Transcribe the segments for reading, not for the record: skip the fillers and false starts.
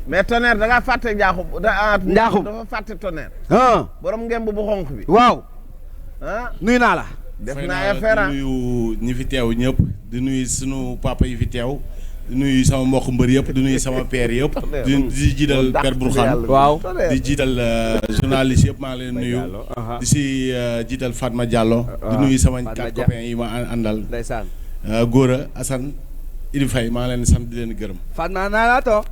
mais Tonnerre da ngaa fàtte njaaxum njaaxum dafa fàtte Tonnerre. borom ngemb bu xonq bi. waaw. nuyu naa la. def naa affaire di nuyu ñi fi teew ñëpp di nuyu sunu papa yi fi teew di nuyu sama mbokk mbër yëpp di nuyu sama père yëpp di jiital père Bourkhane waaw di jiital journaliste yëpp maa ngi leen nuyu di si jiital Fatma Diallo di nuyu sama 4 copains yi ma àndal ndeysaan Gora Assane Idi Faye maa ngi leen sant di leen gërëm Fatma naa la to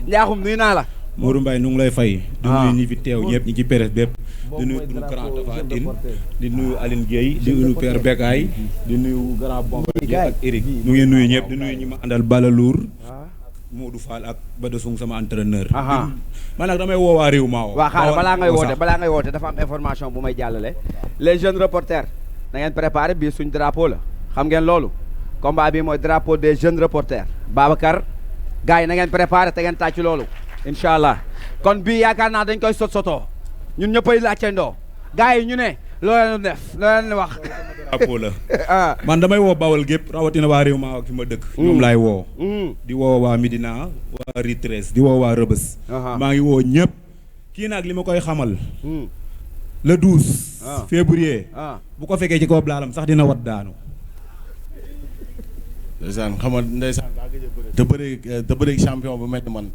njaaxum nuyu naa la Modou Mbaye nu ngi lay fay di nuyu ñi fi teew ñëpp ñi ci presse bépp di nuyu suñu grand Tapha Tine di nuyu Aline Gueye di nuyu Père Bekay di nuyu grand Bombardier ak Eric ñu ngi nuyu ñëpp di nuyu ñi ma àndal Bala Lour Modou Fall ak Bada Sung sama entraîneur man nag damay woowaa réew maa waa xaaral balaa ngay woote dafa am information bu may jàllale les jeunes reporters da ngeen préparé bii suñ drapeau la xam ngeen loolu combat bi mooy drapeau des jeunes reporters Babacar gars yi na ngeen préparé te ngeen tàcc loolu incha allah kon bii yaakaar naa dañ koy sotoo ñun ñëppay laajtendoo gars yi ñu ne loo leen def loo leen wax. drapeau la man damay woo Bawol gépp rawatina waa réew maa ak fi ma dëkk. ñoom laay woo. di woo waa Médina waa Ritres di woo waa Rëbës. maa ngi woo ñëpp. kii nag li ma koy xamal. le 12. février. bu ko fekkee ci kaw blaalam sax dina wat daanu. ndeysaan xam nga ndeysaan te bëreeg champion bu métti man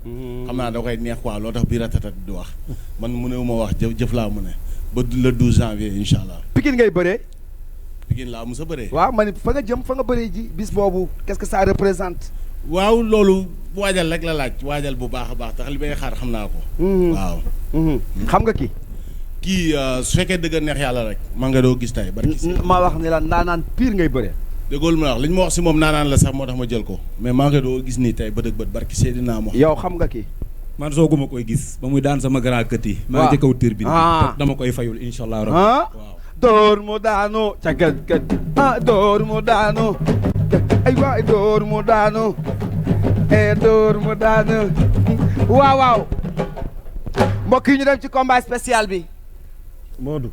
xam naa da koy neex quoi loo tax biir ratatat di wax man mënewu ma wax jëf laa mu ne ba le 12 janvier incha allah. Pikine ngay bëree. Pikine laa mos a bëree. waaw man fa nga jëm fa nga bëree ji bis boobu qu'est-ce que ça représente. waaw loolu waajal rek la laaj waajal bu baax a baax tax li may xaar xam naa ko. waaw. xam nga kii su fekkee dëgg neex yàlla rek. man nga doo gis tey barki ma wax ne la ndaanaan pire ngay bëree. déggoolu ma wax li ñu ma wax si moom naanaan la sax moo tax ma jël ko mais maa ngi doo gis nii tey bët barki Seydina Mohamed. yow xam nga kii. man sooguma koy gis ba muy daan sama grand kët yi. maa ngi ci kaw tir bi dama koy fayul incha allah rabbi. waaw door mu daanu ca kët door mu daanu ay waay door mu daanu door mu daanu waaw mbokk yi ñu dem ci combat spécial bi. Modou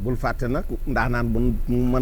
bul fàtte nag ndaanaan bu mën a